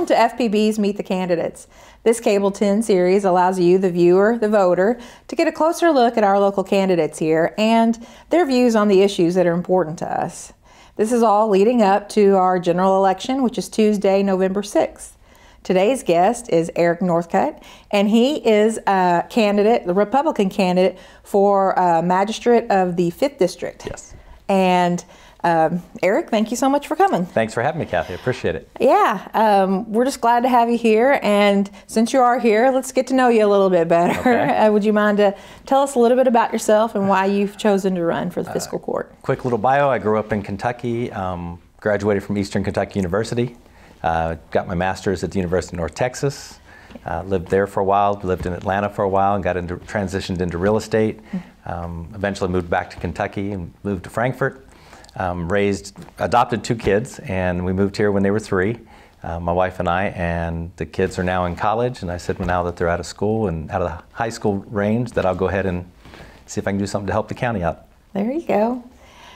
Welcome to FPB's Meet the Candidates. This Cable 10 series allows you, the viewer, the voter, to get a closer look at our local candidates here and their views on the issues that are important to us. This is all leading up to our general election, which is Tuesday, November 6th. Today's guest is Eric Northcutt, and he is a candidate, the Republican candidate for Magistrate of the 5th District. Yes. And Eric, thank you so much for coming. Thanks for having me, Kathy. I appreciate it. Yeah, we're just glad to have you here. And since you are here, let's get to know you a little bit better. Okay. Would you mind to tell us a little bit about yourself and why you've chosen to run for the fiscal court? Quick little bio. I grew up in Kentucky, graduated from Eastern Kentucky University, got my master's at the University of North Texas, lived there for a while, lived in Atlanta for a while, and transitioned into real estate. Eventually moved back to Kentucky and moved to Frankfort. Adopted 2 kids, and we moved here when they were 3, my wife and I, and the kids are now in college, and I said, well, now that they're out of school and out of the high school range, that I'll go ahead and see if I can do something to help the county out. There you go.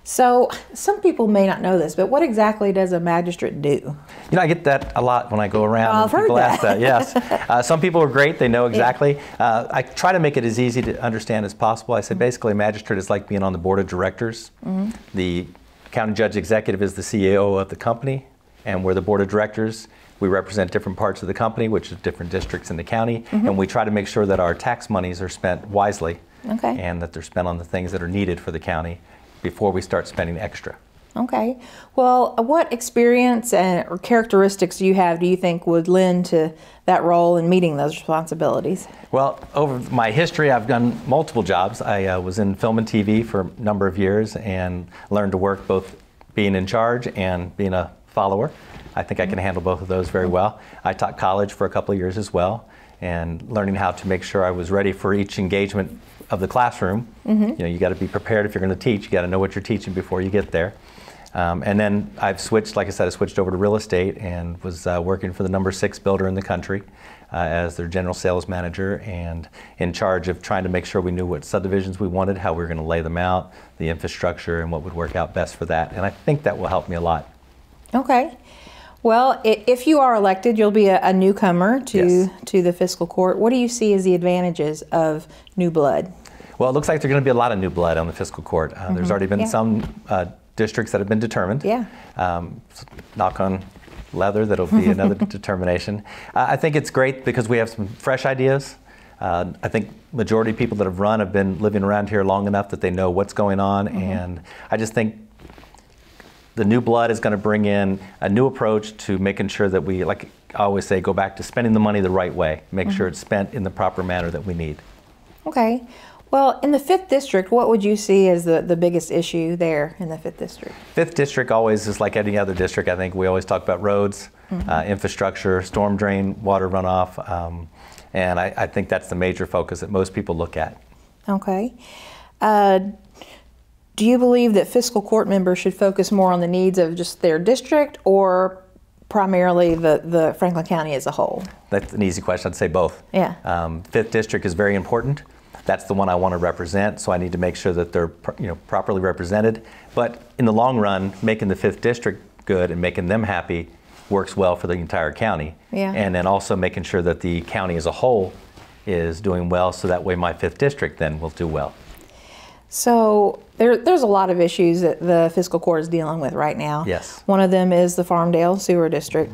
So some people may not know this, but what exactly does a magistrate do? You know, I get that a lot when I go around. I've heard people that. Ask that. Yes. Some people are great. They know exactly. Yeah. I try to make it as easy to understand as possible. I say basically a magistrate is like being on the board of directors. Mm-hmm. The county judge executive is the CEO of the company, and we're the board of directors. We represent different parts of the company, which is different districts in the county, and we try to make sure that our tax monies are spent wisely, and that they're spent on the things that are needed for the county before we start spending extra. Okay. Well, what experience or characteristics do you think would lend to that role in meeting those responsibilities? Well, over my history, I've done multiple jobs. I was in film and TV for a number of years and learned to work both being in charge and being a follower. I think I can handle both of those very well. I taught college for a couple of years as well, and learning how to make sure I was ready for each engagement of the classroom. You know, you got to be prepared if you're going to teach. You got to know what you're teaching before you get there. And then I've switched, like I said, I switched over to real estate and was working for the number 6 builder in the country as their general sales manager, and in charge of trying to make sure we knew what subdivisions we wanted, how we were going to lay them out, the infrastructure, and what would work out best for that. And I think that will help me a lot. Okay. Well, if you are elected, you'll be a newcomer to the fiscal court. What do you see as the advantages of new blood? Well, it looks like there's going to be a lot of new blood on the fiscal court. There's already been some districts that have been determined. Knock on leather, that'll be another determination. I think it's great because we have some fresh ideas. I think majority of people that have run have been living around here long enough that they know what's going on, and I just think the new blood is going to bring in a new approach to making sure that we, like I always say, go back to spending the money the right way, make sure it's spent in the proper manner that we need. Okay. Well, in the 5th District, what would you see as the biggest issue there in the 5th District? 5th District always is like any other district. I think we always talk about roads, infrastructure, storm drain, water runoff, and I think that's the major focus that most people look at. Okay. Do you believe that fiscal court members should focus more on the needs of just their district or primarily the Franklin County as a whole? That's an easy question. I'd say both. Yeah. 5th District is very important. That's the one I want to represent, so I need to make sure that they're properly represented. But in the long run, making the 5th District good and making them happy works well for the entire county. Yeah. And then also making sure that the county as a whole is doing well, so that way my 5th District then will do well. So there's a lot of issues that the fiscal court is dealing with right now. Yes. One of them is the Farmdale Sewer District.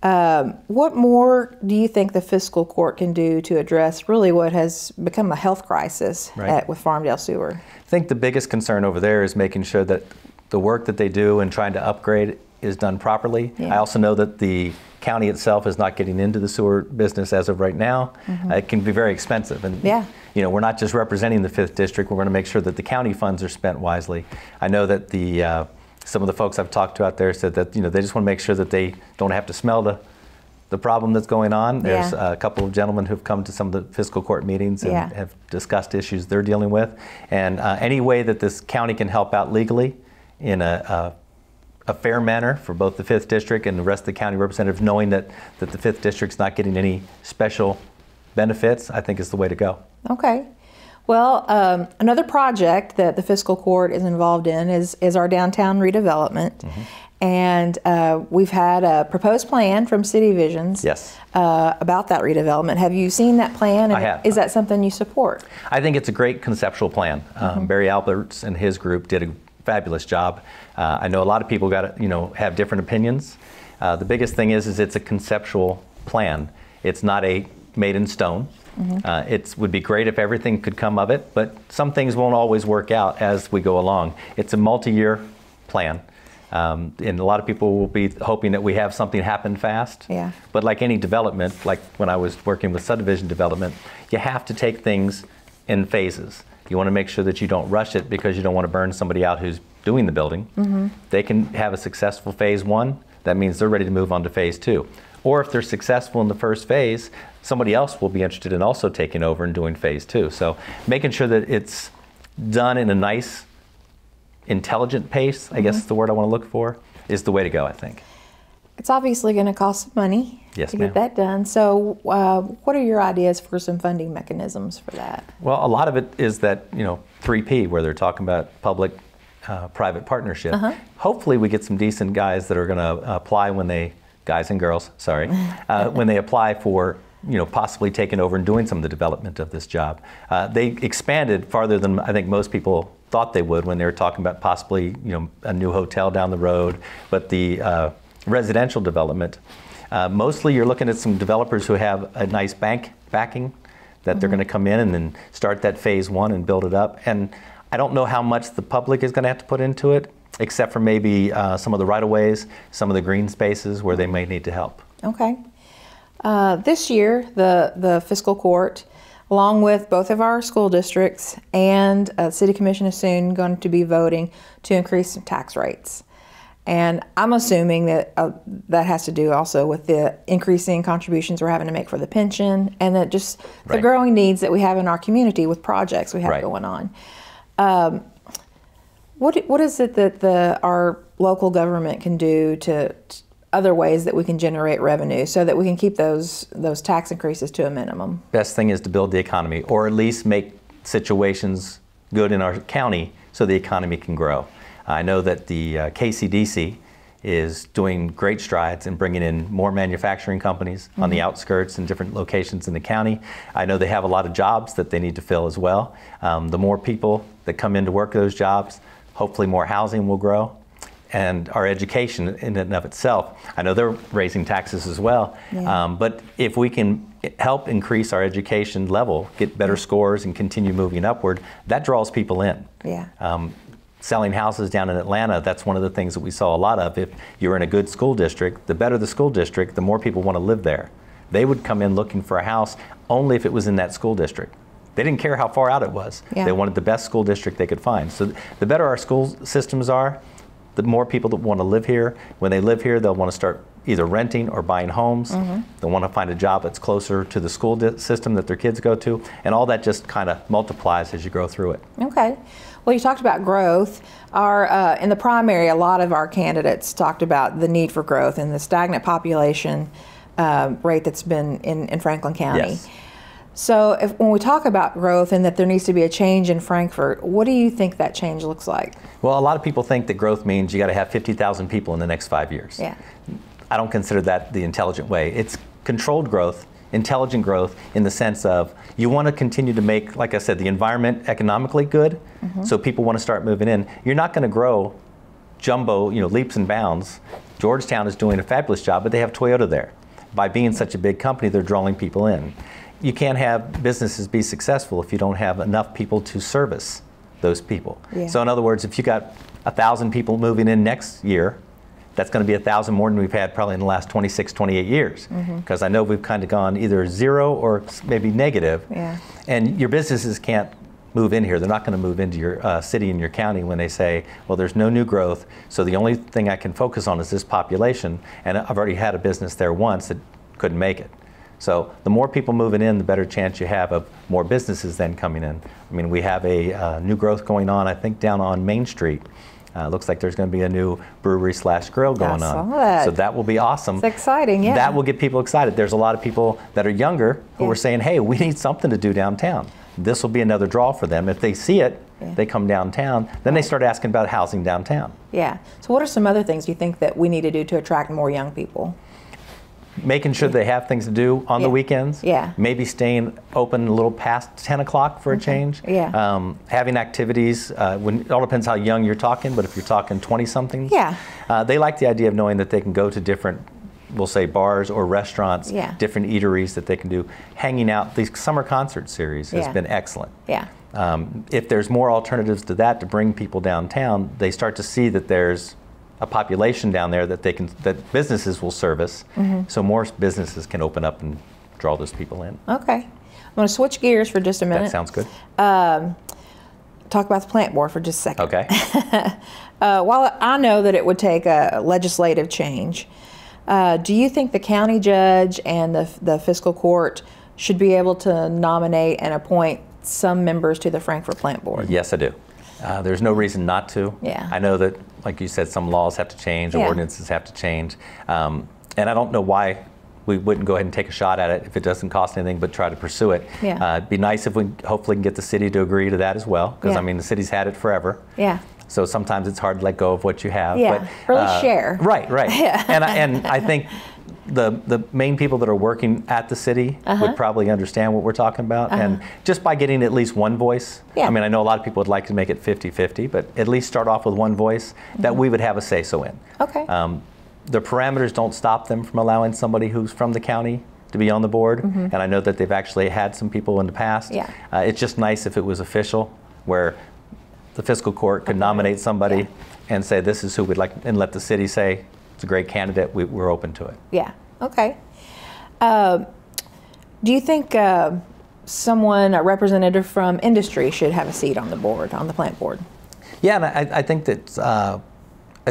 What more do you think the fiscal court can do to address really what has become a health crisis with Farmdale Sewer? I think the biggest concern over there is making sure that the work that they do and trying to upgrade is done properly. I also know that the county itself is not getting into the sewer business as of right now. It can be very expensive, and you know, we're not just representing the 5th District. We're going to make sure that the county funds are spent wisely. I know that the some of the folks I've talked to out there said that they just want to make sure that they don't have to smell the problem that's going on. There's a couple of gentlemen who've come to some of the fiscal court meetings and have discussed issues they're dealing with. And any way that this county can help out legally in a fair manner for both the 5th District and the rest of the county representatives, knowing that the 5th District's not getting any special benefits, I think is the way to go. Okay. Well, another project that the fiscal court is involved in is our downtown redevelopment. And we've had a proposed plan from City Visions about that redevelopment. Have you seen that plan? I have. Is that something you support? I think it's a great conceptual plan. Barry Alberts and his group did a fabulous job. I know a lot of people have different opinions. The biggest thing is it's a conceptual plan. It's not a made in stone. It would be great if everything could come of it, but some things won't always work out as we go along. It's a multi-year plan. And a lot of people will be hoping that we have something happen fast. Yeah. But like any development, like when I was working with subdivision development, you have to take things in phases. You want to make sure that you don't rush it because you don't want to burn somebody out who's doing the building. They can have a successful phase 1. That means they're ready to move on to phase 2. Or if they're successful in the first phase, somebody else will be interested in also taking over and doing phase 2. So making sure that it's done in a nice, intelligent pace, I guess is the word I want to look for, is the way to go, I think. It's obviously going to cost some money to get that done. So what are your ideas for some funding mechanisms for that? Well, a lot of it is that, 3P, where they're talking about public-private partnership. Hopefully we get some decent guys that are going to apply when they, guys and girls, sorry, when they apply for possibly taking over and doing some of the development of this job. They expanded farther than I think most people thought they would when they were talking about possibly, a new hotel down the road. But the residential development, mostly you're looking at some developers who have a nice bank backing that they're going to come in and then start that phase 1 and build it up. And I don't know how much the public is going to have to put into it, except for maybe some of the right-of-ways, some of the green spaces where they may need to help. Okay. This year, the fiscal court, along with both of our school districts and City Commission, is soon going to be voting to increase tax rates. And I'm assuming that that has to do also with the increasing contributions we're having to make for the pension, and that just the growing needs that we have in our community with projects we have going on. What is it that our local government can do to other ways that we can generate revenue so that we can keep those tax increases to a minimum? Best thing is to build the economy, or at least make situations good in our county so the economy can grow. I know that the KCDC is doing great strides in bringing in more manufacturing companies on the outskirts and different locations in the county. I know they have a lot of jobs that they need to fill as well. The more people that come in to work those jobs, hopefully more housing will grow. And our education in and of itself, I know they're raising taxes as well, but if we can help increase our education level, get better scores and continue moving upward, that draws people in. Selling houses down in Atlanta, that's one of the things that we saw a lot of. If you're in a good school district, the better the school district, the more people want to live there. They would come in looking for a house only if it was in that school district. They didn't care how far out it was. They wanted the best school district they could find. So the better our school systems are, the more people that want to live here. When they live here, they'll want to start either renting or buying homes. They'll want to find a job that's closer to the school system that their kids go to, and all that just kind of multiplies as you grow through it. Okay. Well, you talked about growth. In the primary, a lot of our candidates talked about the need for growth and the stagnant population rate that's been in Franklin County. So when we talk about growth and that there needs to be a change in Frankfort, what do you think that change looks like? Well, a lot of people think that growth means you got to have 50,000 people in the next 5 years. I don't consider that the intelligent way. It's controlled growth, intelligent growth, in the sense of you want to continue to make, like I said, the environment economically good, so people want to start moving in. You're not going to grow jumbo, leaps and bounds. Georgetown is doing a fabulous job, but they have Toyota there. By being such a big company, they're drawing people in. You can't have businesses be successful if you don't have enough people to service those people. So in other words, if you got 1,000 people moving in next year, that's going to be 1,000 more than we've had probably in the last 26, 28 years. Because I know we've kind of gone either zero or maybe negative. And your businesses can't move in here. They're not going to move into your city and your county when they say, well, there's no new growth, so the only thing I can focus on is this population. And I've already had a business there once that couldn't make it. So the more people moving in, the better chance you have of more businesses then coming in. I mean, we have a new growth going on, I think, down on Main Street. Looks like there's going to be a new brewery/grill going on. So that will be awesome. It's exciting, That will get people excited. There's a lot of people that are younger who are saying, hey, we need something to do downtown. This will be another draw for them. If they see it, they come downtown, then they start asking about housing downtown. Yeah. So what are some other things you think that we need to do to attract more young people? Making sure they have things to do on the weekends. Yeah. Maybe staying open a little past 10 o'clock for a change. Yeah. Having activities, it all depends how young you're talking, but if you're talking 20-somethings, yeah. They like the idea of knowing that they can go to different, we'll say bars or restaurants, different eateries that they can do. Hanging out, the summer concert series has been excellent. Yeah. If there's more alternatives to that to bring people downtown, they start to see that there's a population down there that that businesses will service, so more businesses can open up and draw those people in. Okay. I'm going to switch gears for just a minute. That sounds good. Talk about the plant board for just a second. Okay. While I know that it would take a legislative change, do you think the county judge and the fiscal court should be able to nominate and appoint some members to the Frankfort Plant Board? Yes, I do. There's no reason not to. Yeah. I know that, like you said, some laws have to change, ordinances have to change. And I don't know why we wouldn't go ahead and take a shot at it if it doesn't cost anything, but try to pursue it. Yeah. It'd be nice if we hopefully can get the city to agree to that as well, because I mean, the city's had it forever. Yeah. So sometimes it's hard to let go of what you have. Yeah, but, really share. Right, right. Yeah. And I think the main people that are working at the city would probably understand what we're talking about. And just by getting at least one voice, I mean, I know a lot of people would like to make it 50-50, but at least start off with one voice that we would have a say-so in. Okay. The parameters don't stop them from allowing somebody who's from the county to be on the board. And I know that they've actually had some people in the past. Yeah. It's just nice if it was official, where the fiscal court could nominate somebody and say, this is who we'd like, and let the city say, it's a great candidate, we're open to it. Yeah, okay. Do you think someone, a representative from industry, should have a seat on the board, on the plant board? Yeah, and I think that's a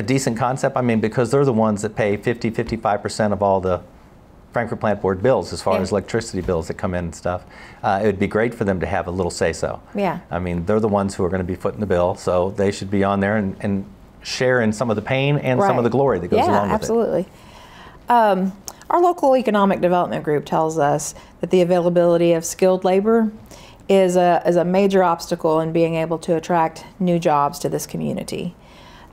decent concept. I mean, because they're the ones that pay 50-55% of all the Frankfort Plant Board bills, as far as electricity bills that come in and stuff. It would be great for them to have a little say-so. Yeah. I mean, they're the ones who are going to be footing the bill, so they should be on there and share in some of the pain and some of the glory that goes along with absolutely. Our local economic development group tells us that the availability of skilled labor is a major obstacle in being able to attract new jobs to this community.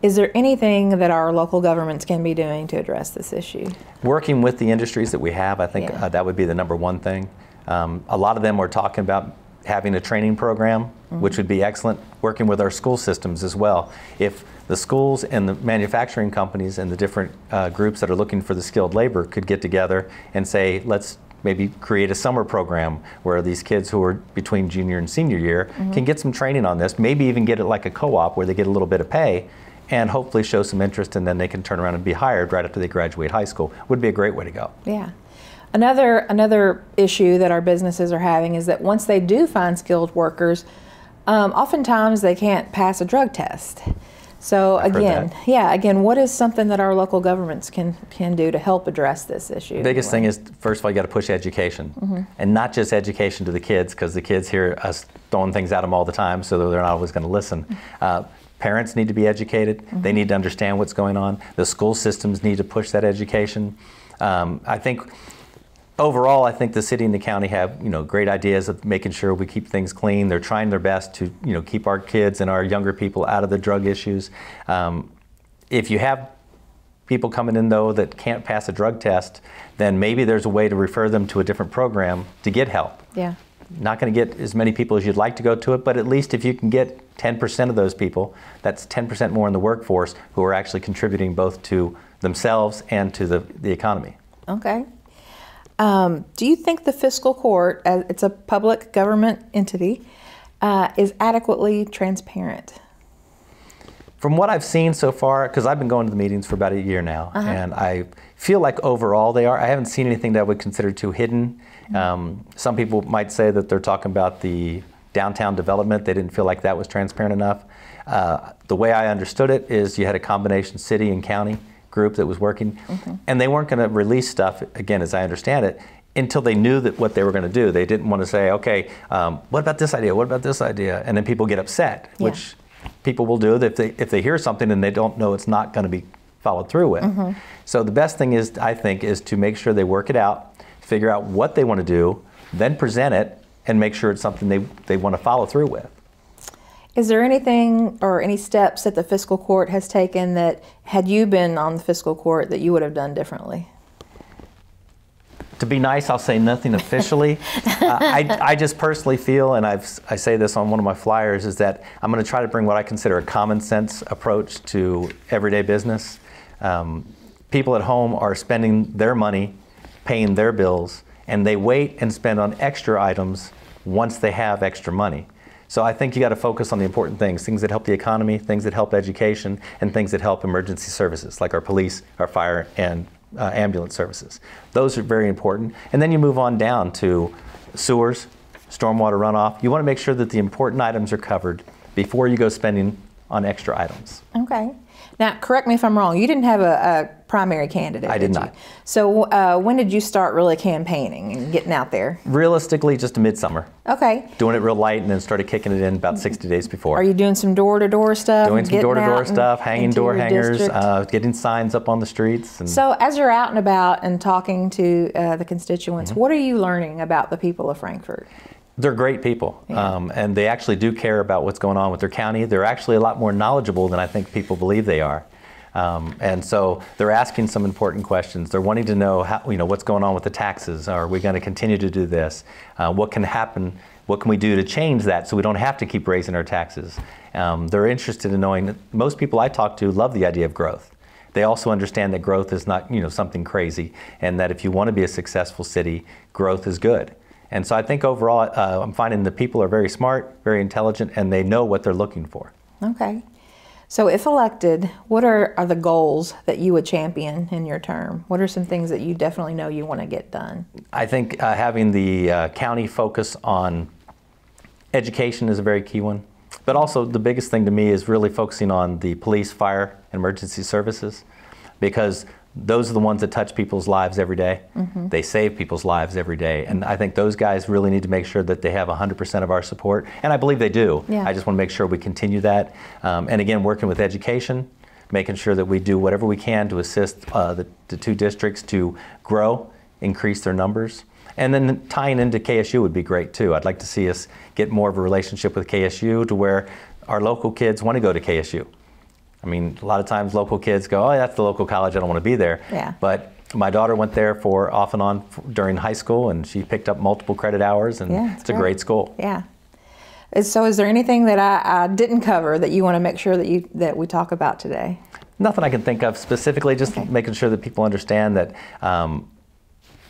Is there anything that our local governments can be doing to address this issue? Working with the industries that we have, I think that would be the #1 thing. A lot of them are talking about having a training program, which would be excellent. Working with our school systems as well. If the schools and the manufacturing companies and the different groups that are looking for the skilled labor could get together and say, let's maybe create a summer program where these kids who are between junior and senior year can get some training on this, maybe even get it like a co-op where they get a little bit of pay, and hopefully show some interest, and then they can turn around and be hired right after they graduate high school. Would be a great way to go. Yeah. Another issue that our businesses are having is that once they do find skilled workers, oftentimes they can't pass a drug test. So again, what is something that our local governments can do to help address this issue? The biggest thing is, first of all, you got to push education, and not just education to the kids, because the kids hear us throwing things at them all the time, so they're not always going to listen. Parents need to be educated. They need to understand what's going on. The school systems need to push that education. I think overall, I think the city and the county have great ideas of making sure we keep things clean. They're trying their best to keep our kids and our younger people out of the drug issues. If you have people coming in though that can't pass a drug test, then maybe there's a way to refer them to a different program to get help. Yeah. Not going to get as many people as you'd like to go to it, but at least if you can get 10% of those people, that's 10% more in the workforce who are actually contributing both to themselves and to the economy. Okay. Do you think the fiscal court, it's a public government entity, is adequately transparent? From what I've seen so far, because I've been going to the meetings for about a year now, and I feel like overall they are. I haven't seen anything that I would consider too hidden. Some people might say that they're talking about the downtown development. They didn't feel like that was transparent enough. The way I understood it is you had a combination city and county group that was working, and they weren't going to release stuff, again, as I understand it, until they knew that what they were going to do. They didn't want to say, okay, what about this idea? What about this idea? And then people get upset, which people will do if they hear something and they don't know it's not going to be followed through with. So the best thing is, I think, is to make sure they work it out, figure out what they want to do, then present it, and make sure it's something they want to follow through with. Is there anything or any steps that the fiscal court has taken that, had you been on the fiscal court, that you would have done differently? To be nice, I'll say nothing officially. I just personally feel, and I say this on one of my flyers, is that I'm going to try to bring what I consider a common sense approach to everyday business. People at home are spending their money, paying their bills, and they wait and spend on extra items once they have extra money. So I think you got to focus on the important things that help the economy, things that help education, and things that help emergency services, like our police, our fire, and ambulance services. Those are very important. And then you move on down to sewers, stormwater runoff. You want to make sure that the important items are covered before you go spending on extra items. Okay. Now, correct me if I'm wrong, you didn't have a primary candidate, I did not. So when did you start really campaigning and getting out there? Realistically, just a midsummer. Okay. Doing it real light and then started kicking it in about 60 days before. Are you doing some door-to-door stuff? Doing some door-to-door stuff, hanging door hangers, getting signs up on the streets. And so as you're out and about and talking to the constituents, what are you learning about the people of Frankfort? They're great people, and they actually do care about what's going on with their county. They're actually a lot more knowledgeable than I think people believe they are. And so they're asking some important questions. They're wanting to know how, what's going on with the taxes. Are we going to continue to do this? What can happen? What can we do to change that so we don't have to keep raising our taxes? They're interested in knowing that most people I talk to love the idea of growth. They also understand that growth is not something crazy, and that if you want to be a successful city, growth is good. And so I think overall, I'm finding the people are very smart, very intelligent, and they know what they're looking for. Okay. So if elected, what are the goals that you would champion in your term? What are some things that you definitely know you want to get done? I think having the county focus on education is a very key one. But also the biggest thing to me is really focusing on the police, fire, and emergency services, because those are the ones that touch people's lives every day. They save people's lives every day. And I think those guys really need to make sure that they have 100% of our support. And I believe they do. I just want to make sure we continue that. And again, working with education, making sure that we do whatever we can to assist the two districts to grow, increase their numbers. And then tying into KSU would be great too. I'd like to see us get more of a relationship with KSU to where our local kids want to go to KSU. I mean, a lot of times local kids go, oh, that's the local college, I don't want to be there. But my daughter went there for off and on during high school, and she picked up multiple credit hours, and it's a great school. So is there anything that I didn't cover that you want to make sure that we talk about today? Nothing I can think of specifically, just making sure that people understand that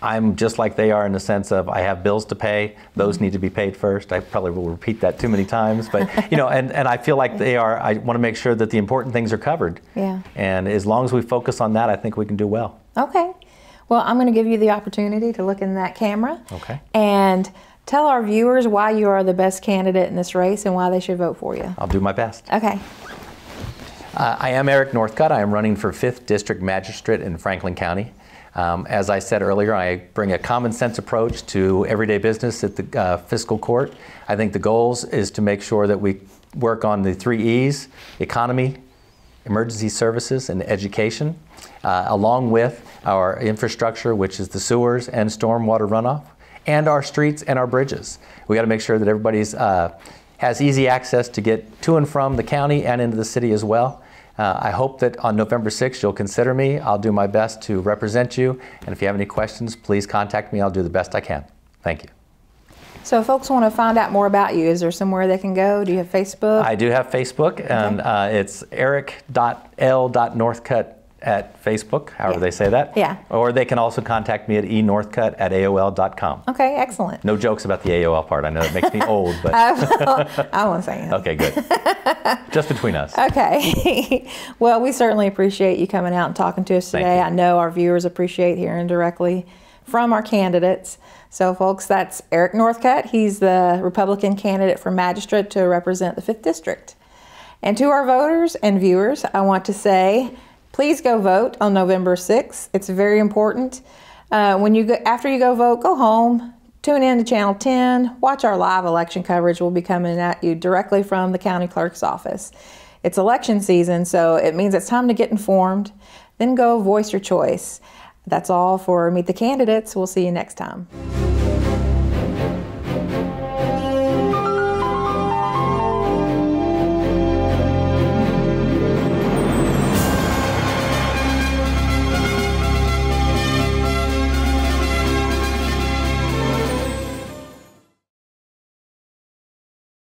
I'm just like they are in the sense of I have bills to pay. Those need to be paid first. I probably will repeat that too many times, but and I feel like they are. I want to make sure that the important things are covered. And as long as we focus on that, I think we can do well. Okay. Well, I'm going to give you the opportunity to look in that camera. And tell our viewers why you are the best candidate in this race and why they should vote for you. I'll do my best. Okay. I am Eric Northcutt. I am running for 5th District Magistrate in Franklin County. As I said earlier, I bring a common sense approach to everyday business at the fiscal court. I think the goals is to make sure that we work on the 3 E's, economy, emergency services, and education, along with our infrastructure, which is the sewers and stormwater runoff, and our streets and our bridges. We got to make sure that everybody's has easy access to get to and from the county and into the city as well. I hope that on November 6th you'll consider me. I'll do my best to represent you, and if you have any questions, please contact me. I'll do the best I can. Thank you. So if folks want to find out more about you, is there somewhere they can go? Do you have Facebook? I do have Facebook, and it's eric.l.northcutt at Facebook, however they say that. Or they can also contact me at enorthcutt@aol.com. Okay, excellent. No jokes about the AOL part. I know it makes me old, but I won't say anything. Okay, good. Just between us. Okay. Well, we certainly appreciate you coming out and talking to us today. I know our viewers appreciate hearing directly from our candidates. So, folks, that's Eric Northcutt. He's the Republican candidate for Magistrate to represent the 5th District. And to our voters and viewers, I want to say, please go vote on November 6th. It's very important. After you go vote, go home, tune in to Channel 10, watch our live election coverage. We'll be coming at you directly from the county clerk's office. It's election season, so it means it's time to get informed. Then go voice your choice. That's all for Meet the Candidates. We'll see you next time.